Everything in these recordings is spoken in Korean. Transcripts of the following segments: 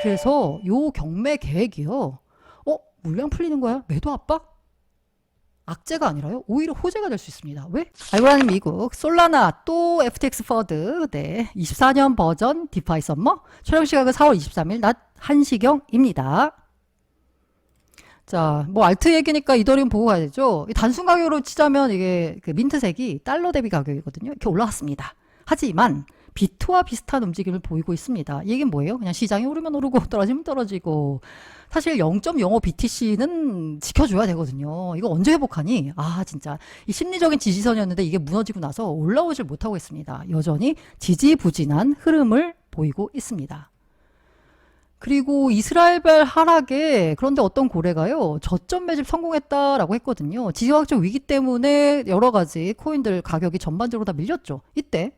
그래서 요 경매 계획이요. 물량 풀리는 거야? 매도 압박? 악재가 아니라요. 오히려 호재가 될 수 있습니다. 왜? 알고라는 미국, 솔라나 또 FTX 퍼드, 24년 버전 디파이 썸머, 촬영 시각은 4월 23일 낮 1시경입니다. 자, 뭐 알트 얘기니까 이더리움 보고 가야 되죠. 이 단순 가격으로 치자면 이게 그 민트색이 달러 대비 가격이거든요. 이렇게 올라왔습니다. 하지만 비트와 비슷한 움직임을 보이고 있습니다. 이 얘기는 뭐예요? 그냥 시장이 오르면 오르고 떨어지면 떨어지고. 사실 0.05 BTC는 지켜줘야 되거든요. 이거 언제 회복하니? 진짜 이 심리적인 지지선이었는데 이게 무너지고 나서 올라오질 못하고 있습니다. 여전히 지지부진한 흐름을 보이고 있습니다. 그리고 이스라엘발 하락에 그런데 어떤 고래가요 저점 매집 성공했다라고 했거든요. 지정학적 위기 때문에 여러 가지 코인들 가격이 전반적으로 다 밀렸죠. 이때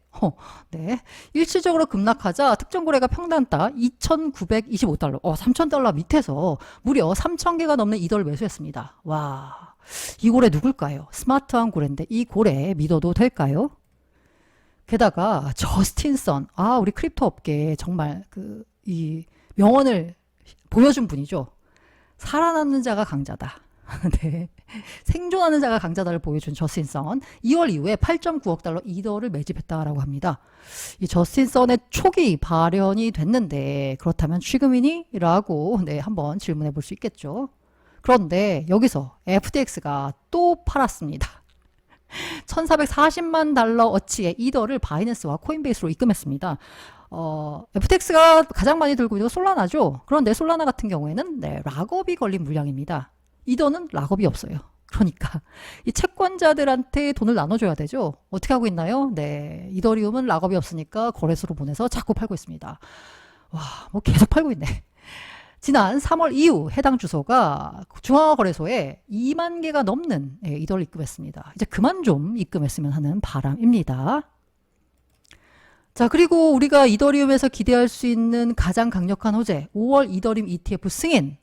일시적으로 급락하자 특정 고래가 평단가 2,925달러 3,000달러 밑에서 무려 3,000개가 넘는 이더를 매수했습니다. 와, 이 고래 누굴까요? 스마트한 고래인데 이 고래 믿어도 될까요? 게다가 저스틴선, 우리 크립토 업계에 정말 이 명언을 보여준 분이죠. 살아남는 자가 강자다. 네. 생존하는 자가 강자다를 보여준 저스틴선. 2월 이후에 8.9억 달러 이더를 매집했다라고 합니다. 이 저스틴선의 초기 발현이 됐는데 그렇다면 지금이니? 라고 한번 질문해 볼 수 있겠죠. 그런데 여기서 FTX가 또 팔았습니다. 1440만 달러 어치의 이더를 바이낸스와 코인베이스로 입금했습니다. FTX가 가장 많이 들고 있는 건 솔라나죠. 그런데 솔라나 같은 경우에는 락업이 걸린 물량입니다. 이더는 락업이 없어요. 그러니까 이 채권자들한테 돈을 나눠줘야 되죠. 어떻게 하고 있나요? 이더리움은 락업이 없으니까 거래소로 보내서 자꾸 팔고 있습니다. 와, 뭐 계속 팔고 있네. 지난 3월 이후 해당 주소가 중앙거래소에 2만 개가 넘는 이더를 입금했습니다. 이제 그만 좀 입금했으면 하는 바람입니다. 자, 그리고 우리가 이더리움에서 기대할 수 있는 가장 강력한 호재 5월 이더리움 ETF 승인.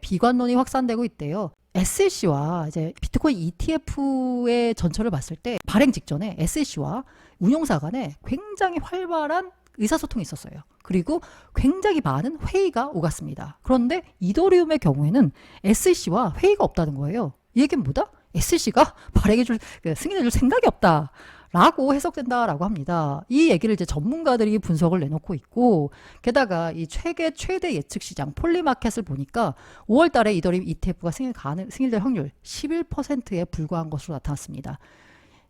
비관론이 확산되고 있대요. SEC와 이제 비트코인 ETF의 전철을 봤을 때 발행 직전에 SEC와 운용사 간에 굉장히 활발한 의사소통이 있었어요. 그리고 굉장히 많은 회의가 오갔습니다. 그런데 이더리움의 경우에는 SEC와 회의가 없다는 거예요. 이 얘기는 뭐다? SEC가 발행해줄, 승인해줄 생각이 없다. 라고 해석된다라고 합니다. 이 얘기를 이제 전문가들이 분석을 내놓고 있고, 게다가 이 최대 예측 시장 폴리마켓을 보니까 5월 달에 이더리움 ETF가 승인될 확률 11%에 불과한 것으로 나타났습니다.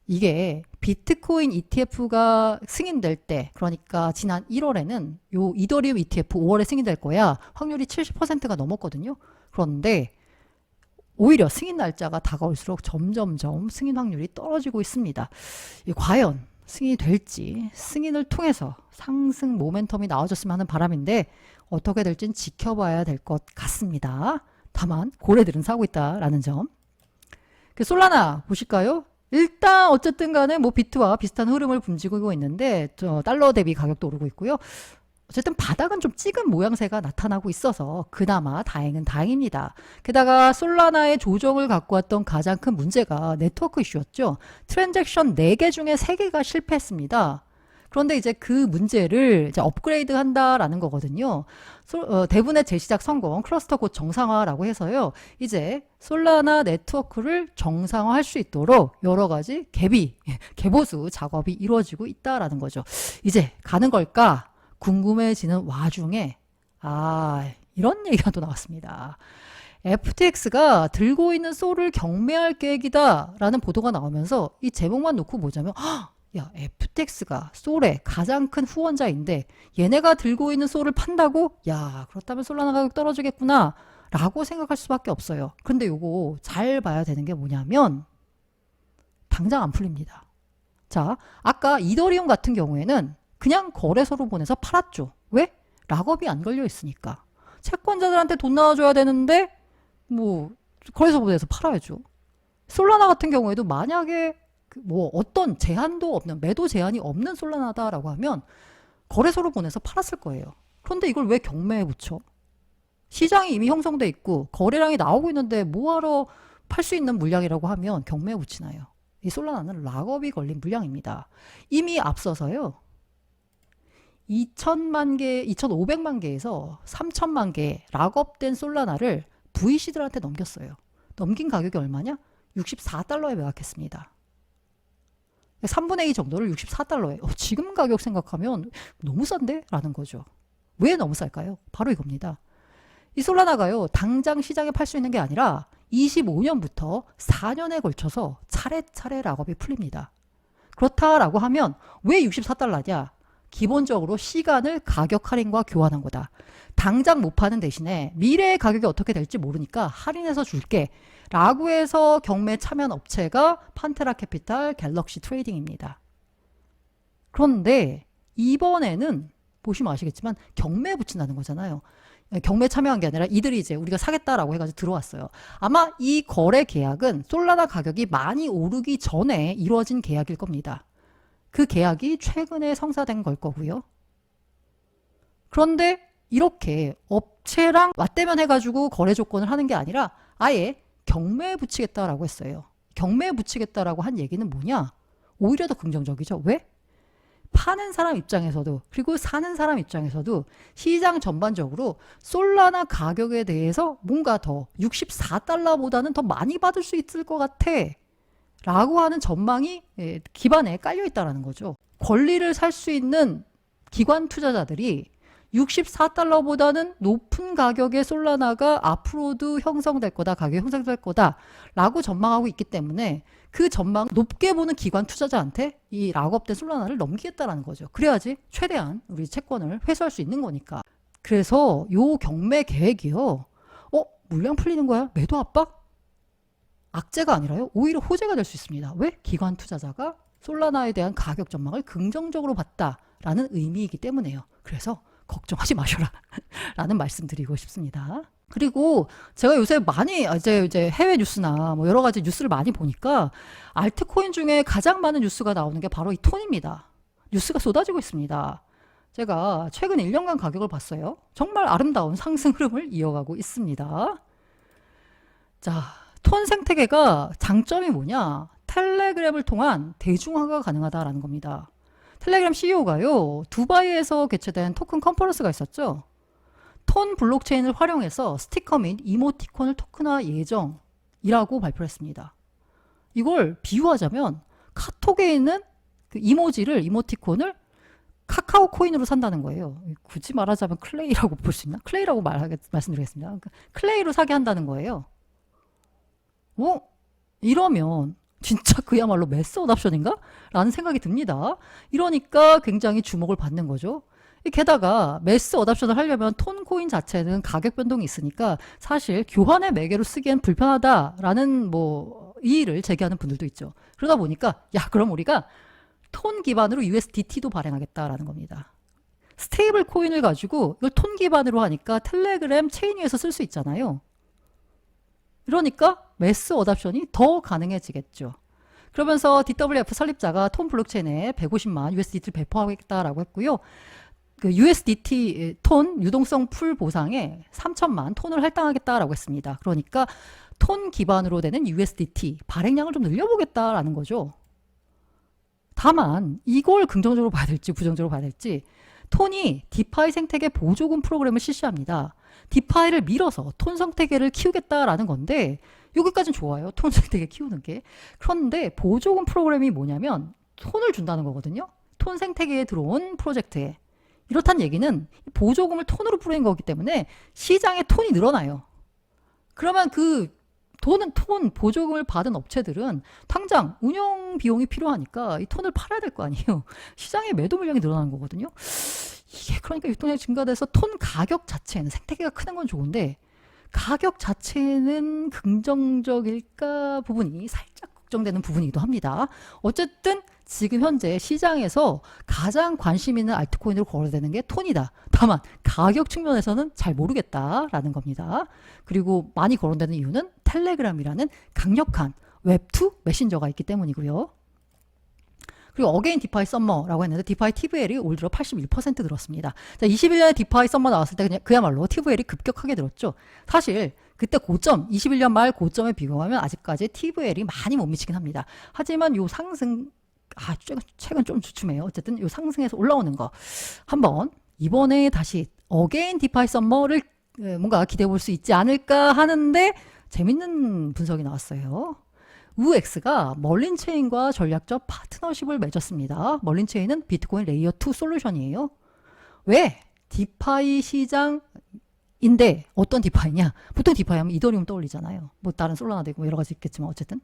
이게 비트코인 ETF가 승인될 때, 그러니까 지난 1월에는 요 이더리움 ETF 5월에 승인될 거야. 확률이 70%가 넘었거든요. 그런데 오히려 승인 날짜가 다가올수록 점점점 승인 확률이 떨어지고 있습니다. 과연 승인이 될지, 승인을 통해서 상승 모멘텀이 나와줬으면 하는 바람인데 어떻게 될지는 지켜봐야 될 것 같습니다. 다만 고래들은 사고 있다라는 점. 솔라나 보실까요? 일단 어쨌든 간에 뭐 비트와 비슷한 흐름을 분지고 있는데 달러 대비 가격도 오르고 있고요. 어쨌든 바닥은 좀 찍은 모양새가 나타나고 있어서 그나마 다행은 다행입니다. 게다가 솔라나의 조정을 갖고 왔던 가장 큰 문제가 네트워크 이슈였죠. 트랜잭션 4개 중에 3개가 실패했습니다. 그런데 이제 그 문제를 이제 업그레이드 한다라는 거거든요. 대분의 재시작 성공, 클러스터 곧 정상화라고 해서요. 이제 솔라나 네트워크를 정상화할 수 있도록 여러 가지 개보수 작업이 이루어지고 있다라는 거죠. 이제 가는 걸까? 궁금해지는 와중에 이런 얘기가 또 나왔습니다. FTX가 들고 있는 솔을 경매할 계획이다 라는 보도가 나오면서 이 제목만 놓고 보자면 야, FTX가 솔의 가장 큰 후원자인데 얘네가 들고 있는 솔을 판다고? 야, 그렇다면 솔라나 가격 떨어지겠구나 라고 생각할 수밖에 없어요. 근데 요거 잘 봐야 되는 게 뭐냐면 당장 안 풀립니다. 자, 아까 이더리움 같은 경우에는 그냥 거래소로 보내서 팔았죠. 왜? 락업이 안 걸려 있으니까. 채권자들한테 돈 나와줘야 되는데 뭐 거래소 보내서 팔아야죠. 솔라나 같은 경우에도 만약에 뭐 어떤 제한도 없는, 매도 제한이 없는 솔라나다라고 하면 거래소로 보내서 팔았을 거예요. 그런데 이걸 왜 경매에 붙여? 시장이 이미 형성돼 있고 거래량이 나오고 있는데 뭐하러 팔 수 있는 물량이라고 하면 경매에 붙이나요? 이 솔라나는 락업이 걸린 물량입니다. 이미 앞서서요. 2천만 개, 2,500만 개에서 3천만 개 락업된 솔라나를 VC들한테 넘겼어요. 넘긴 가격이 얼마냐? 64달러에 매각했습니다. 3분의 2 정도를 64달러에. 지금 가격 생각하면 너무 싼데? 라는 거죠. 왜 너무 쌀까요? 바로 이겁니다. 이 솔라나가요, 당장 시장에 팔 수 있는 게 아니라 25년부터 4년에 걸쳐서 차례차례 락업이 풀립니다. 그렇다라고 하면 왜 64달러냐? 기본적으로 시간을 가격 할인과 교환한 거다. 당장 못 파는 대신에 미래의 가격이 어떻게 될지 모르니까 할인해서 줄게 라고 해서 경매 참여한 업체가 판테라 캐피탈 갤럭시 트레이딩입니다. 그런데 이번에는 보시면 아시겠지만 경매에 붙인다는 거잖아요. 경매 참여한 게 아니라 이들이 이제 우리가 사겠다라고 해가지고 들어왔어요. 아마 이 거래 계약은 솔라나 가격이 많이 오르기 전에 이루어진 계약일 겁니다. 그 계약이 최근에 성사된 걸 거고요. 그런데 이렇게 업체랑 맞대면 해가지고 거래 조건을 하는 게 아니라 아예 경매에 붙이겠다라고 했어요. 경매에 붙이겠다라고 한 얘기는 뭐냐? 오히려 더 긍정적이죠. 왜? 파는 사람 입장에서도 그리고 사는 사람 입장에서도 시장 전반적으로 솔라나 가격에 대해서 뭔가 더 64달러보다는 더 많이 받을 수 있을 것 같아 라고 하는 전망이 기반에 깔려 있다는 거죠. 권리를 살 수 있는 기관 투자자들이 64달러보다는 높은 가격의 솔라나가 앞으로도 형성될 거다, 가격이 형성될 거다 라고 전망하고 있기 때문에 그 전망 높게 보는 기관 투자자한테 이 락업된 솔라나를 넘기겠다라는 거죠. 그래야지 최대한 우리 채권을 회수할 수 있는 거니까. 그래서 요 경매 계획이요. 물량 풀리는 거야? 매도 압박? 악재가 아니라요. 오히려 호재가 될 수 있습니다. 왜? 기관 투자자가 솔라나에 대한 가격 전망을 긍정적으로 봤다라는 의미이기 때문에요. 그래서 걱정하지 마셔라 라는 말씀 드리고 싶습니다. 그리고 제가 요새 많이 이제 해외 뉴스나 뭐 여러 가지 뉴스를 많이 보니까 알트코인 중에 가장 많은 뉴스가 나오는 게 바로 이 톤입니다. 뉴스가 쏟아지고 있습니다. 제가 최근 1년간 가격을 봤어요. 정말 아름다운 상승 흐름을 이어가고 있습니다. 자, 톤 생태계가 장점이 뭐냐? 텔레그램을 통한 대중화가 가능하다라는 겁니다. 텔레그램 CEO가요, 두바이에서 개최된 토큰 컨퍼런스가 있었죠. 톤 블록체인을 활용해서 스티커 및 이모티콘을 토큰화 예정이라고 발표를 했습니다. 이걸 비유하자면 카톡에 있는 그 이모티콘을 카카오 코인으로 산다는 거예요. 굳이 말하자면 클레이라고 볼 수 있나? 클레이라고 말씀드리겠습니다. 클레이로 사게 한다는 거예요. 이러면 진짜 그야말로 매스 어답션인가? 라는 생각이 듭니다. 이러니까 굉장히 주목을 받는 거죠. 게다가 매스 어답션을 하려면 톤코인 자체는 가격 변동이 있으니까 사실 교환의 매개로 쓰기엔 불편하다라는 이의를 제기하는 분들도 있죠. 그러다 보니까 그럼 우리가 톤 기반으로 USDT도 발행하겠다라는 겁니다. 스테이블 코인을 가지고 이걸 톤 기반으로 하니까 텔레그램 체인 위에서 쓸 수 있잖아요. 그러니까 매스 어답션이 더 가능해지겠죠. 그러면서 DWF 설립자가 톤 블록체인에 150만 USDT를 배포하겠다라고 했고요. 그 USDT 톤 유동성 풀 보상에 3천만 톤을 할당하겠다라고 했습니다. 그러니까 톤 기반으로 되는 USDT 발행량을 좀 늘려보겠다라는 거죠. 다만 이걸 긍정적으로 봐야 될지 부정적으로 봐야 될지 톤이 디파이 생태계 보조금 프로그램을 실시합니다. 디파이를 밀어서 톤 생태계를 키우겠다라는 건데 여기까지는 좋아요. 톤 생태계 키우는 게. 그런데 보조금 프로그램이 뭐냐면 톤을 준다는 거거든요. 톤 생태계에 들어온 프로젝트에. 이렇다는 얘기는 보조금을 톤으로 뿌리는 거기 때문에 시장에 톤이 늘어나요. 그러면 그 톤 보조금을 받은 업체들은 당장 운영 비용이 필요하니까 이 톤을 팔아야 될 거 아니에요. 시장에 매도 물량이 늘어나는 거거든요. 이게 그러니까 유통량이 증가돼서 톤 가격 자체는 생태계가 크는 건 좋은데 가격 자체는 긍정적일까 부분이 살짝 걱정되는 부분이기도 합니다. 어쨌든 지금 현재 시장에서 가장 관심 있는 알트코인으로 거래되는 게 톤이다. 다만 가격 측면에서는 잘 모르겠다라는 겁니다. 그리고 많이 거론되는 이유는 텔레그램이라는 강력한 웹2 메신저가 있기 때문이고요. 그리고 어게인 디파이 썸머라고 했는데 디파이 TVL이 올 들어 81% 늘었습니다. 자, 21년에 디파이 썸머 나왔을 때 그야말로 TVL이 급격하게 늘었죠. 사실 그때 고점, 21년 말 고점에 비교하면 아직까지 TVL이 많이 못 미치긴 합니다. 하지만 요 상승 최근 좀 주춤해요. 어쨌든 요 상승해서 올라오는 거 한번 이번에 다시 어게인 디파이 썸머를 뭔가 기대해 볼 수 있지 않을까 하는데 재밌는 분석이 나왔어요. 우엑스가 멀린체인과 전략적 파트너십을 맺었습니다. 멀린체인은 비트코인 레이어 2 솔루션이에요. 왜? 디파이 시장인데 어떤 디파이냐? 보통 디파이 하면 이더리움 떠올리잖아요. 뭐 다른 솔라나 되고 여러 가지 있겠지만 어쨌든.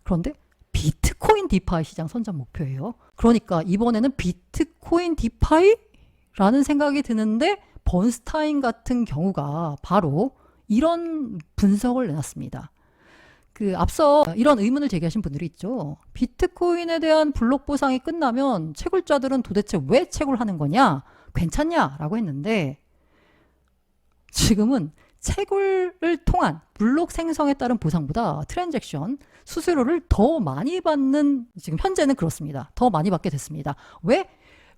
그런데 비트코인 디파이 시장 선점 목표예요. 그러니까 이번에는 비트코인 디파이라는 생각이 드는데 번스타인 같은 경우가 바로 이런 분석을 내놨습니다. 앞서 이런 의문을 제기하신 분들이 있죠. 비트코인에 대한 블록 보상이 끝나면 채굴자들은 도대체 왜 채굴하는 거냐? 괜찮냐라고 했는데 지금은 채굴을 통한 블록 생성에 따른 보상보다 트랜잭션 수수료를 더 많이 받는, 지금 현재는 그렇습니다. 더 많이 받게 됐습니다. 왜?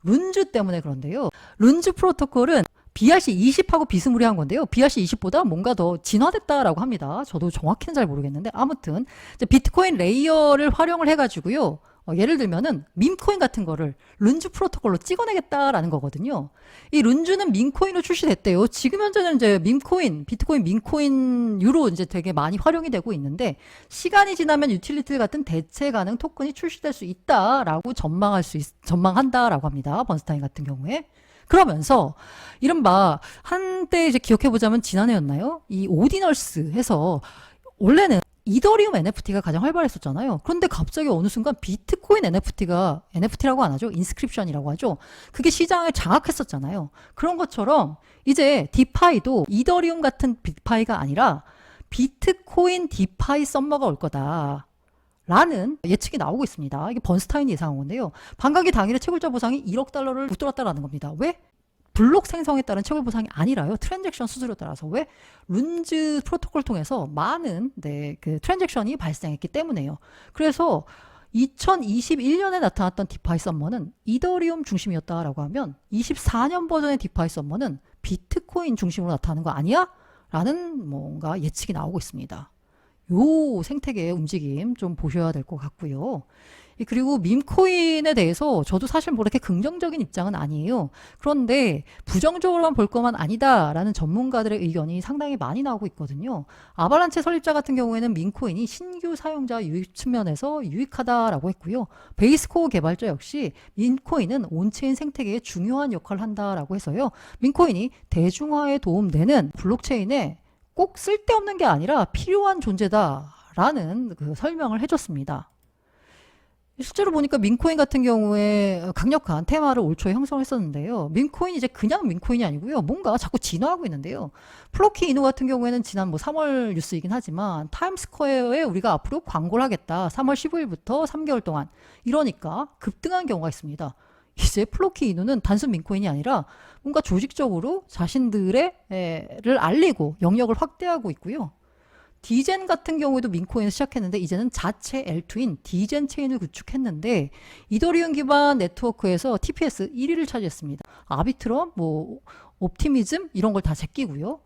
룬즈 때문에 그런데요. 룬즈 프로토콜은 BRC20하고 비스무리한 건데요. BRC20보다 뭔가 더 진화됐다라고 합니다. 저도 정확히는 잘 모르겠는데 아무튼 이제 비트코인 레이어를 활용을 해가지고요. 예를 들면은 밈코인 같은 거를 룬즈 프로토콜로 찍어내겠다라는 거거든요. 이 룬즈는 밈코인으로 출시됐대요. 지금 현재는 이제 밈코인, 비트코인 밈코인유로 이제 되게 많이 활용이 되고 있는데 시간이 지나면 유틸리티 같은 대체 가능 토큰이 출시될 수 있다라고 전망한다라고 합니다. 번스타인 같은 경우에. 그러면서 이른바 한때 이제 기억해 보자면 지난해였나요? 이 오디널스 해서 원래는 이더리움 NFT가 가장 활발했었잖아요. 그런데 갑자기 어느 순간 비트코인 NFT라고 안 하죠. 인스크립션이라고 하죠. 그게 시장을 장악했었잖아요. 그런 것처럼 이제 디파이도 이더리움 같은 디파이가 아니라 비트코인 디파이 썸머가 올 거다. 라는 예측이 나오고 있습니다. 이게 번스타인이 예상한 건데요. 반감기 당일에 채굴자 보상이 1억 달러를 웃돌았다라는 겁니다. 왜? 블록 생성에 따른 채굴 보상이 아니라요. 트랜잭션 수수료 따라서. 왜? 룬즈 프로토콜 통해서 많은 그 트랜잭션이 발생했기 때문에요. 그래서 2021년에 나타났던 디파이 썸머는 이더리움 중심이었다라고 하면 24년 버전의 디파이 썸머는 비트코인 중심으로 나타나는 거 아니야? 라는 뭔가 예측이 나오고 있습니다. 요 생태계의 움직임 좀 보셔야 될 것 같고요. 그리고 밈코인에 대해서 저도 사실 뭐 이렇게 긍정적인 입장은 아니에요. 그런데 부정적으로만 볼 것만 아니다라는 전문가들의 의견이 상당히 많이 나오고 있거든요. 아발란체 설립자 같은 경우에는 밈코인이 신규 사용자 유입 측면에서 유익하다라고 했고요. 베이스코어 개발자 역시 밈코인은 온체인 생태계에 중요한 역할을 한다라고 해서요. 밈코인이 대중화에 도움되는 블록체인에 꼭 쓸데없는 게 아니라 필요한 존재다라는 그 설명을 해줬습니다. 실제로 보니까 민코인 같은 경우에 강력한 테마를 올 초에 형성했었는데요. 민코인이 이제 그냥 민코인이 아니고요. 뭔가 자꾸 진화하고 있는데요. 플로키 이노 같은 경우에는 지난 3월 뉴스이긴 하지만 타임스퀘어에 우리가 앞으로 광고를 하겠다. 3월 15일부터 3개월 동안. 이러니까 급등한 경우가 있습니다. 이제 플로키 이노는 단순 민코인이 아니라 뭔가 조직적으로 자신들을 알리고 영역을 확대하고 있고요. 디젠 같은 경우에도 민코인을 시작했는데 이제는 자체 L2인 디젠 체인을 구축했는데 이더리움 기반 네트워크에서 TPS 1위를 차지했습니다. 아비트럼, 옵티미즘 이런 걸 다 제끼고요.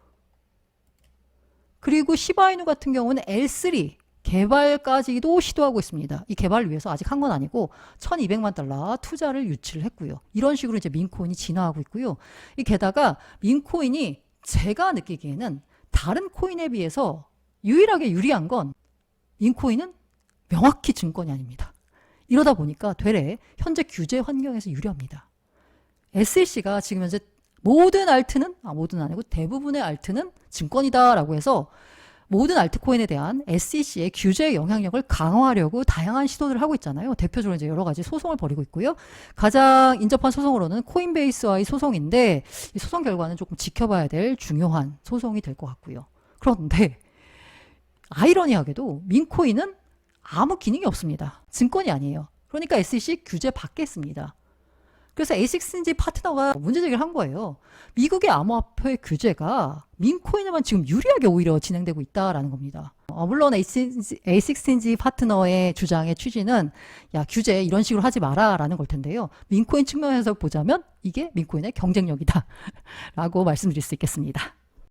그리고 시바이누 같은 경우는 L3 개발까지도 시도하고 있습니다. 이 개발을 위해서 아직 한 건 아니고 1200만 달러 투자를 유치를 했고요. 이런 식으로 이제 민코인이 진화하고 있고요. 게다가 민코인이 제가 느끼기에는 다른 코인에 비해서 유일하게 유리한 건 민코인은 명확히 증권이 아닙니다. 이러다 보니까 되레 현재 규제 환경에서 유리합니다. SEC가 지금 현재 모든 모든은 아니고 대부분의 알트는 증권이다라고 해서 모든 알트코인에 대한 SEC의 규제 영향력을 강화하려고 다양한 시도를 하고 있잖아요. 대표적으로 이제 여러 가지 소송을 벌이고 있고요. 가장 인접한 소송으로는 코인베이스와의 소송인데 이 소송 결과는 조금 지켜봐야 될 중요한 소송이 될 것 같고요. 그런데 아이러니하게도 민코인은 아무 기능이 없습니다. 증권이 아니에요. 그러니까 SEC 규제 받게 했습니다. 그래서 에이식스인지 파트너가 문제제기를 한 거예요. 미국의 암호화폐 규제가 민코인에만 지금 유리하게 오히려 진행되고 있다라는 겁니다. 물론 에이식스인지 파트너의 주장의 취지는 야 규제 이런 식으로 하지 마라 라는 걸 텐데요. 민코인 측면에서 보자면 이게 민코인의 경쟁력이다 라고 말씀드릴 수 있겠습니다.